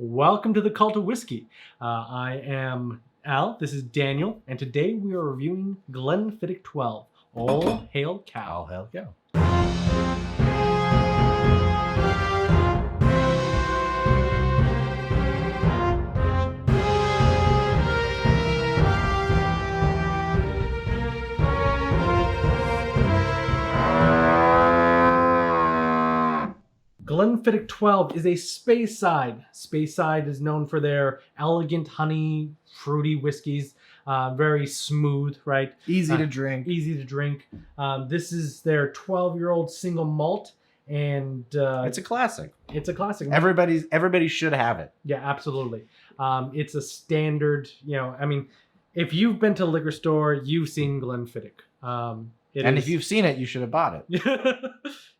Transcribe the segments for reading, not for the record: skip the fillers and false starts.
Welcome to the Cult of Whiskey. I am Al, this is Daniel, and today we are reviewing Glenfiddic 12. All hail cow. All hail cow. Glenfiddic 12 is a speyside. Speyside is known for their elegant, honey, fruity whiskeys. Very smooth, right? Easy to drink. Easy to drink. This is their 12-year-old single malt, and It's a classic. it's a classic. Everybody should have it. Yeah, absolutely. It's a standard, if you've been to a liquor store, you've seen Glenfiddic. If you've seen it, you should have bought it.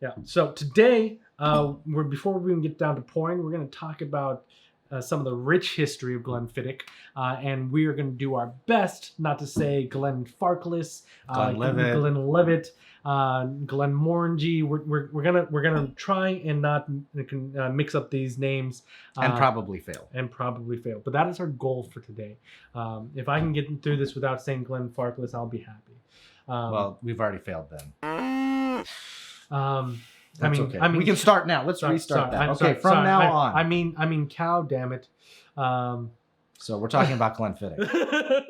Yeah. So today, before we even get down to pouring, we're going to talk about some of the rich history of Glenfiddic, and we are going to do our best not to say Glenfarclas, Glenlivet, Glenmorangie. We're gonna try and not mix up these names And probably fail. But that is our goal for today. If I can get through this without saying Glenfarclas, I'll be happy. Well, we've already failed then. That's okay. We can start now. Let's restart that. Okay, from now on. I mean, cow, damn it. So we're talking about Glenfiddic.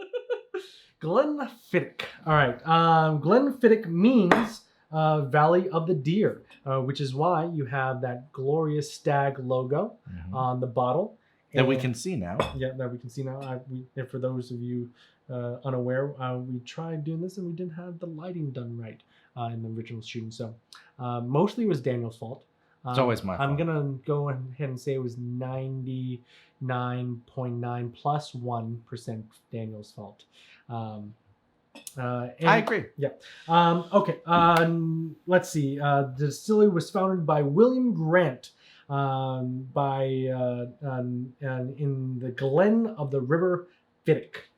Glenfiddic. All right. Glenfiddic means Valley of the Deer, which is why you have that glorious stag logo on the bottle. That we can see now. Yeah, that we can see now. And for those of you unaware, we tried doing this and we didn't have the lighting done right in the original shooting. So mostly it was Daniel's fault. It's always my fault. I'm going to go ahead and say it was 99.9 plus 1% Daniel's fault. I agree. Yeah. Okay. Let's see. The distillery was founded by William Grant in the Glen of the River Fiddic,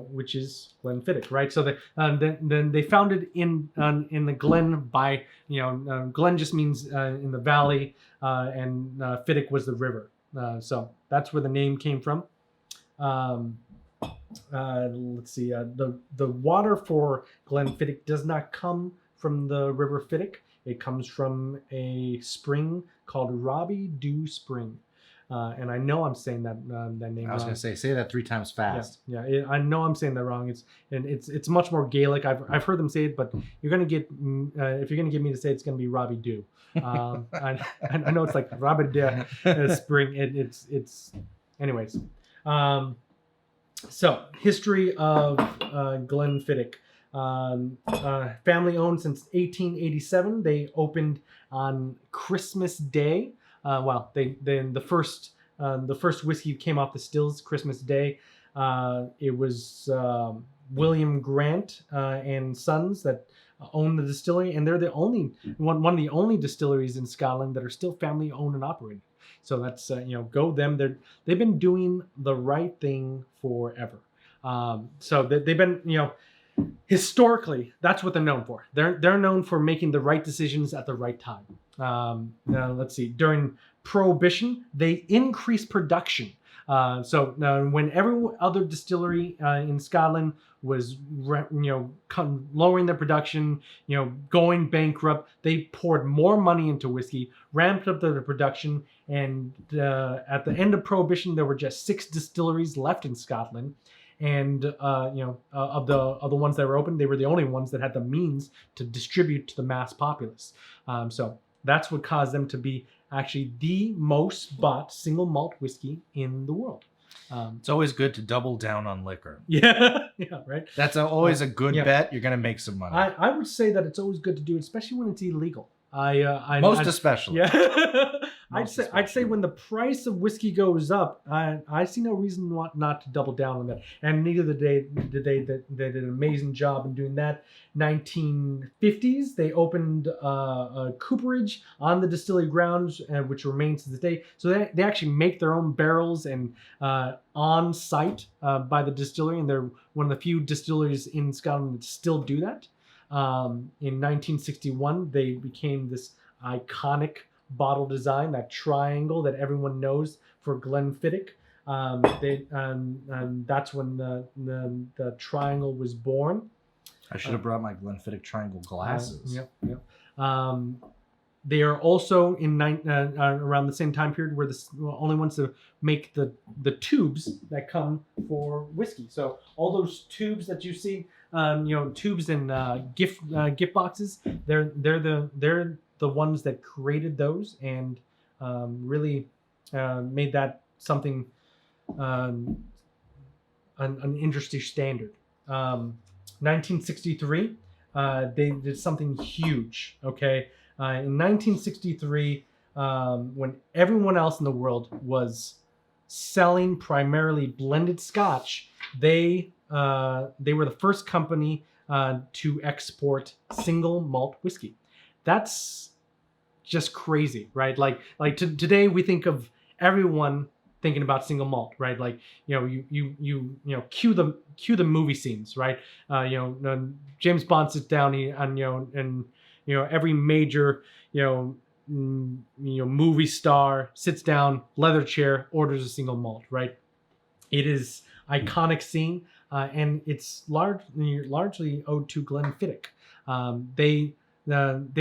which is Glenfiddic, right? So then they founded in the Glen by Glen just means in the valley, and Fiddic was the river. So that's where the name came from. Let's see. The water for Glenfiddic does not come from the River Fiddic. It comes from a spring called Robbie Dew Spring. And I know I'm saying that name. I was going to say that 3 times fast. Yeah, I know I'm saying that wrong. It's much more Gaelic. I've heard them say it, but you're gonna get if you're gonna get me to say it's gonna be Robbie Dew. I know it's like Robbie Dew Spring. It's anyways. So history of Glenfiddic. Family owned since 1887. They opened on Christmas Day. The first whiskey came off the stills Christmas Day. It was William Grant and Sons that own the distillery, and they're the only one of the only distilleries in Scotland that are still family owned and operated. So that's go them. They've been doing the right thing forever. So they've been historically, that's what they're known for. They're known for making the right decisions at the right time. Now let's see. During Prohibition, they increased production. So when every other distillery in Scotland was lowering their production, going bankrupt, they poured more money into whiskey, ramped up the production, and at the end of Prohibition, there were just 6 distilleries left in Scotland. And of the ones that were open, they were the only ones that had the means to distribute to the mass populace. So that's what caused them to be actually the most bought single malt whiskey in the world. It's always good to double down on liquor. Yeah, right. That's always a good bet. You're going to make some money. I would say that it's always good to do it, especially when it's illegal. Especially. Yeah. I'd say when the price of whiskey goes up, I see no reason not to double down on that. And neither did they did an amazing job in doing that. 1950s, they opened a cooperage on the distillery grounds, which remains to this day. So they actually make their own barrels and on site by the distillery, and they're one of the few distilleries in Scotland that still do that. In 1961, they became this iconic bottle design, that triangle that everyone knows for Glenfiddic. That's when the triangle was born. I should have brought my Glenfiddic triangle glasses. Yep. They are also in around the same time period where the only ones to make the tubes that come for whiskey. So all those tubes that you see, tubes in gift boxes, they're the ones that created those and really made that something an industry standard. 1963, they did something huge. Okay. In 1963, when everyone else in the world was selling primarily blended Scotch, they were the first company to export single malt whiskey. That's just crazy, right? Today we think of everyone thinking about single malt, right? Like you cue the movie scenes, right? James Bond sits down and every major, movie star sits down, leather chair, orders a single malt, right? It is iconic scene, and it's largely owed to Glenfiddic. They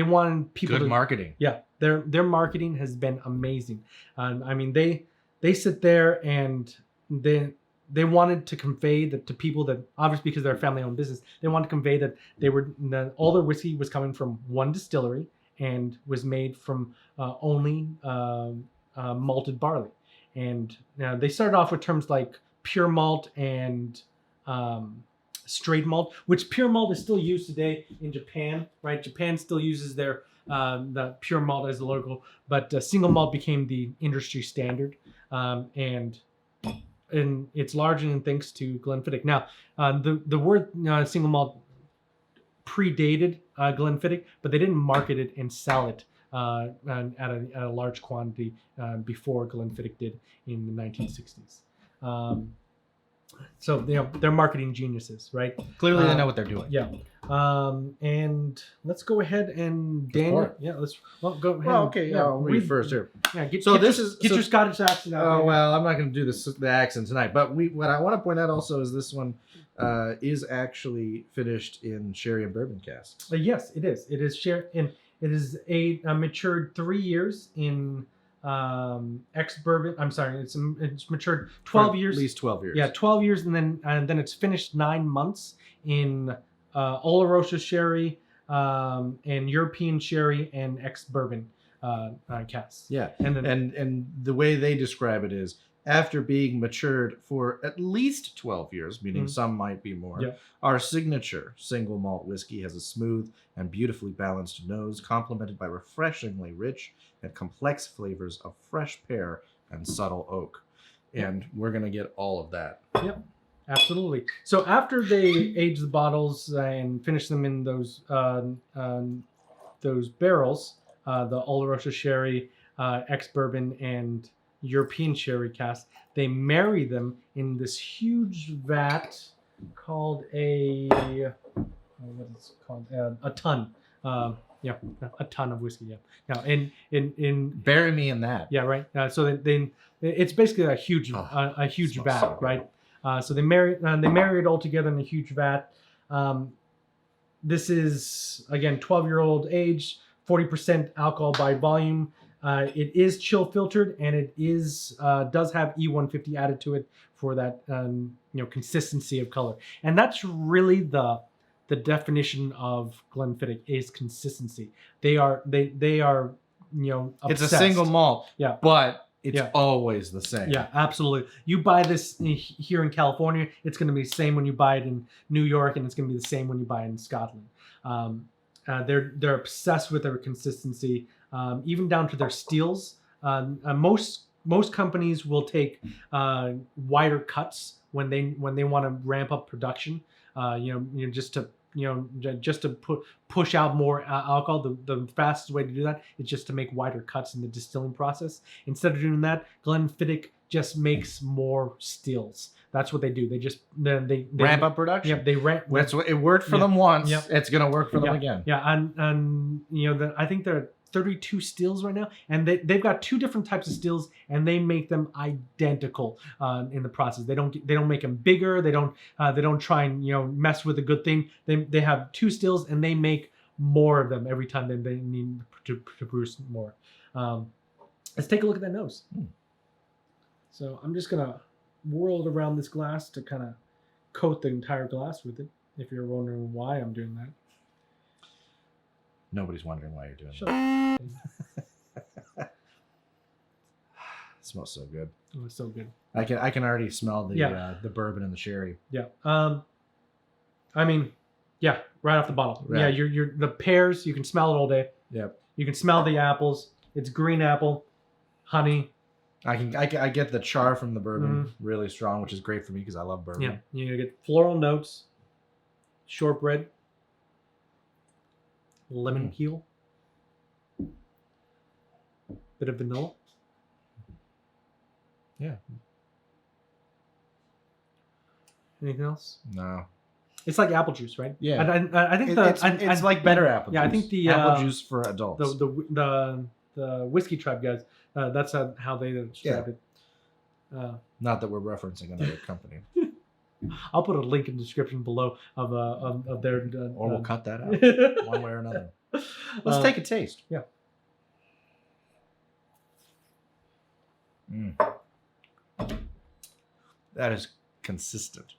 wanted people Good marketing. Yeah, their marketing has been amazing. I mean, they sit there and they wanted to convey that to people that, obviously because they're a family-owned business, they wanted to convey that all their whiskey was coming from one distillery and was made from only malted barley. And they started off with terms like pure malt and straight malt, which pure malt is still used today in Japan, right? Japan still uses their the pure malt as the logo, but single malt became the industry standard, and it's largely thanks to Glenfiddic. Now, the word single malt predated Glenfiddic, but they didn't market it and sell it at a large quantity before Glenfiddic did in the 1960s. So they're marketing geniuses, right? Clearly, they know what they're doing. Yeah. And let's go ahead and Daniel. Yeah, go ahead. Well, okay. I'll read first here. Yeah. Get your Scottish accent out. Oh well, I'm not going to do the accent tonight. But what I want to point out also is this one is actually finished in sherry and bourbon casks. Yes, it is. It is it is matured 3 years in ex-bourbon. I'm sorry, it's matured 12 years. At least 12 years. Yeah, 12 years, and then it's finished 9 months in Oloroso sherry and European sherry and ex-bourbon casks. Yeah, and then and the way they describe it is, after being matured for at least 12 years, meaning some might be more, our signature single malt whiskey has a smooth and beautifully balanced nose, complemented by refreshingly rich and complex flavors of fresh pear and subtle oak. And we're going to get all of that. Yep, absolutely. So after they age the bottles and finish them in those barrels, the Oloroso sherry, ex-bourbon, and European sherry cask, they marry them in this huge vat called a ton. A ton of whiskey. Yeah. Now in bury me in that. Yeah, right. So then it's basically a huge vat, so right? So they marry it all together in a huge vat. This is again 12-year-old age, 40% alcohol by volume. It is chill filtered, and it does have E150 added to it for that consistency of color. And that's really the definition of Glenfiddic is consistency. They are obsessed. It's a single malt, yeah, but it's always the same. Yeah, absolutely. You buy this here in California, it's going to be the same when you buy it in New York, and it's going to be the same when you buy it in Scotland. They're obsessed with their consistency. Even down to their steels. Most companies will take wider cuts when they want to ramp up production. Just to push out more alcohol. The fastest way to do that is just to make wider cuts in the distilling process. Instead of doing that, Glenfiddic just makes more stills. That's what they do. They ramp up production. Yeah, they ramp. That's what it worked for them once. Yep. It's gonna work for them again. Yeah, and I think they're 32 stills right now, and they've got 2 different types of stills, and they make them identical in the process. They don't make them bigger. They don't try and mess with a good thing. They have 2 stills, and they make more of them every time they need to produce more. Let's take a look at that nose. So I'm just gonna whirl it around this glass to kind of coat the entire glass with it. If you're wondering why I'm doing that. Nobody's wondering why you're doing that. It smells so good. Oh, it's so good. I can already smell the bourbon and the sherry. Yeah. I mean, yeah, right off the bottle. Right. Yeah, you're the pears. You can smell it all day. Yep. You can smell the apples. It's green apple, honey. I get the char from the bourbon really strong, which is great for me because I love bourbon. Yeah, you get floral notes, shortbread, lemon peel, bit of vanilla. Yeah. Anything else? No. It's like apple juice, right? Yeah. I think it's like better apple juice. Yeah, I think the apple juice for adults. The whiskey tribe guys. That's how they describe it. Not that we're referencing another company. I'll put a link in the description below of their. Or we'll cut that out one way or another. Let's take a taste. Yeah. That is consistent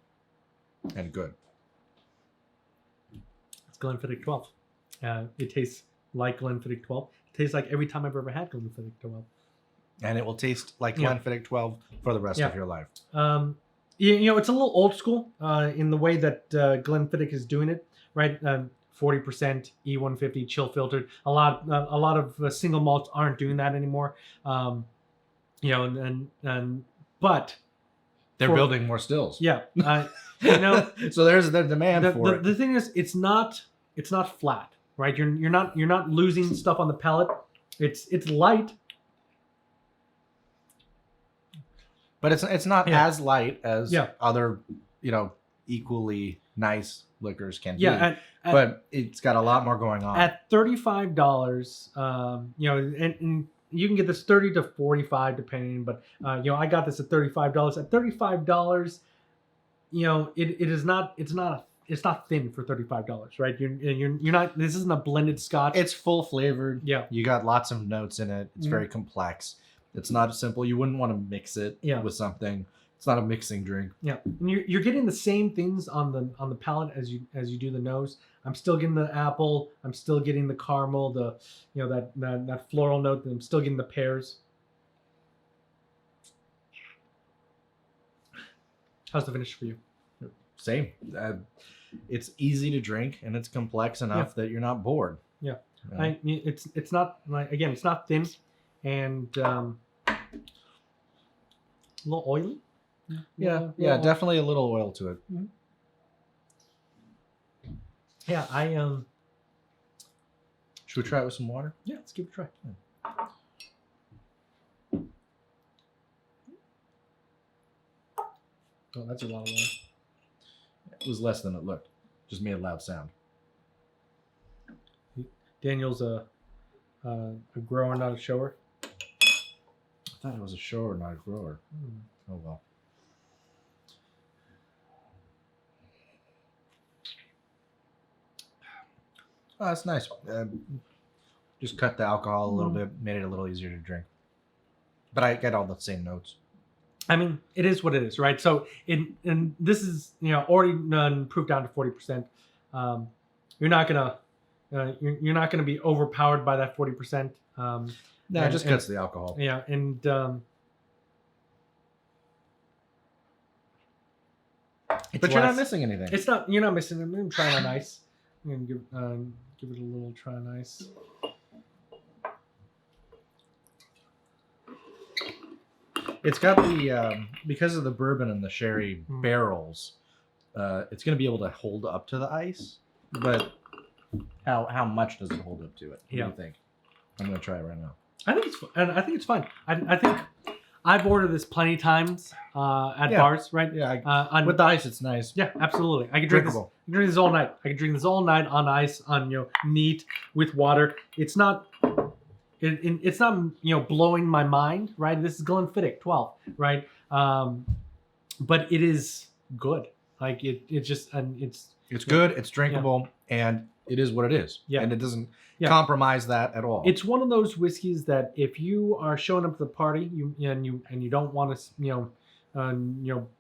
and good. It's Glenfiddic 12. It tastes like Glenfiddic 12. It tastes like every time I've ever had Glenfiddic 12. And it will taste like Glenfiddic 12 for the rest of your life. It's a little old school in the way that Glenfiddic is doing it, right? 40% E150 chill filtered. A lot of single malts aren't doing that anymore. But they're building more stills. Yeah, so there's the demand for it. The thing is, it's not flat, right? You're not losing stuff on the palate. It's light. But it's not as light as other, equally nice liquors can be. But it's got a lot more going on. At $35, and you can get this $30 to $45 depending. But I got this at $35. At $35, it is not. It's not thin for $35, right? You're not. This isn't a blended Scotch. It's full flavored. Yeah, you got lots of notes in it. It's very complex. It's not simple. You wouldn't want to mix it with something. It's not a mixing drink. Yeah, and you're getting the same things on the palate as you do the nose. I'm still getting the apple. I'm still getting the caramel. That floral note. I'm still getting the pears. How's the finish for you? Same. It's easy to drink and it's complex enough that you're not bored. Yeah, it's not it's not thin. And a little oily. Yeah, definitely a little oil to it. Mm-hmm. Yeah, Should we try it with some water? Yeah, let's give it a try. Oh, that's a lot of water. It was less than it looked. Just made a loud sound. Daniel's a grower, not a shower. I thought it was a shower, not a grower. Oh well. Oh, that's nice. Just cut the alcohol a little bit, made it a little easier to drink. But I get all the same notes. I mean, it is what it is, right? So, and this is already proof down to 40%. You're not gonna be overpowered by that 40%. No, it just cuts the alcohol. Yeah, and but you're not missing anything. You're not missing anything. I'm trying on ice. I'm gonna give it a little try on ice. It's got the because of the bourbon and the sherry barrels, it's gonna be able to hold up to the ice. But how much does it hold up to it? What do you think? I'm gonna try it right now. I think it's fine. I think I've ordered this plenty of times at bars, right? Yeah, with the ice, it's nice. Yeah, absolutely. I can drink this. I can drink this all night. I can drink this all night on ice, on neat with water. It's not it's not blowing my mind, right? This is Glenfiddic 12, right? But it is good. Like it's good. It's drinkable, and it is what it is. Yeah, and it doesn't compromise that at all. It's one of those whiskeys that if you are showing up to the party, you don't want to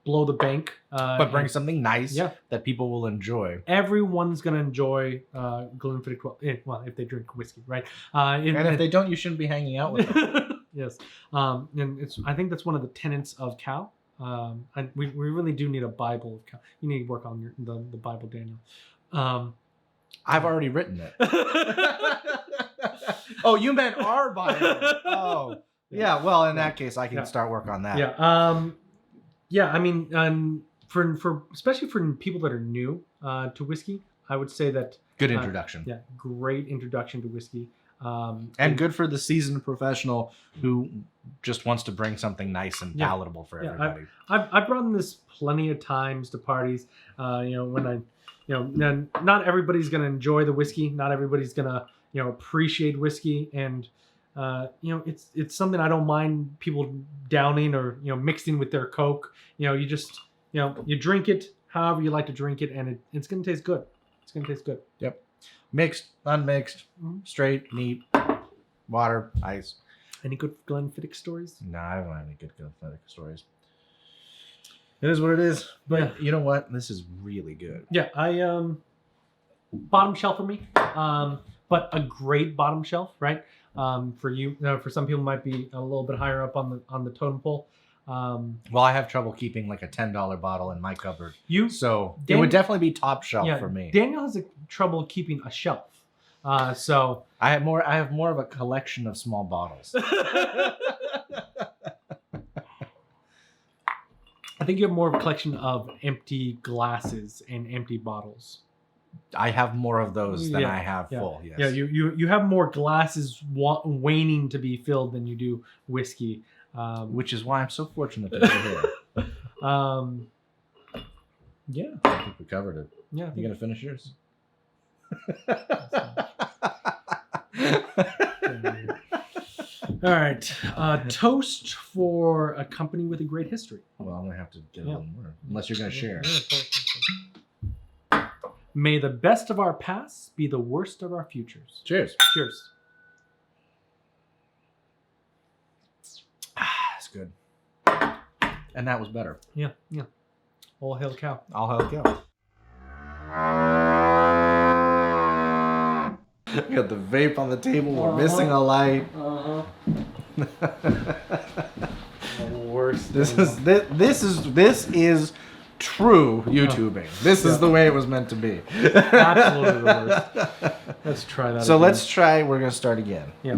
blow the bank, but bring something nice that people will enjoy. Everyone's gonna enjoy Glenfiddic 12. Well, if they drink whiskey, right? And if they don't, you shouldn't be hanging out with them. Yes, and I think that's one of the tenets of Cal. And we really do need a Bible of Cal. You need to work on the Bible, Daniel. I've already written it. Oh, you meant our Bible. Oh, yeah. Well, in that case, I can start work on that. Yeah. I mean, for especially for people that are new to whiskey, I would say that good introduction. Great introduction to whiskey. And good for the seasoned professional who just wants to bring something nice and palatable for everybody. I've brought this plenty of times to parties. When not everybody's going to enjoy the whiskey. Not everybody's going to appreciate whiskey, and it's something I don't mind people downing or mixing with their Coke. You just you drink it however you like to drink it, and it's going to taste good. It's going to taste good. Yep. Mixed, unmixed, straight, neat, water, ice. Any good Glenfiddic stories? No, I don't have any good Glenfiddic stories. It is what it is. But you know what? This is really good. Yeah, I bottom shelf for me, but a great bottom shelf, right? For you, for some people, might be a little bit higher up on the totem pole. Well, I have trouble keeping like a $10 bottle in my cupboard. So it Daniel, would definitely be top shelf for me. Daniel has trouble keeping a shelf. So I have more of a collection of small bottles. I think you have more of a collection of empty glasses and empty bottles. I have more of those than I have full. Yes. Yeah, you have more glasses waning to be filled than you do whiskey. Which is why I'm so fortunate to be here. Yeah. I think we covered it. Yeah. You gonna finish yours? All right. Toast for a company with a great history. Well, I'm gonna have to get a little more, unless you're gonna share. May the best of our pasts be the worst of our futures. Cheers. Cheers. That's good. And that was better. Yeah. All hail cow. All hail cow. We got the vape on the table. We're missing a light. The worst. This is true YouTubing. This is the way it was meant to be. Absolutely the worst. Let's try that. So let's try. We're gonna start again. Yeah.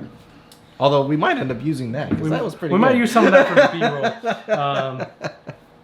Although we might end up using that because that was pretty. We good. might use some of that for the B-roll.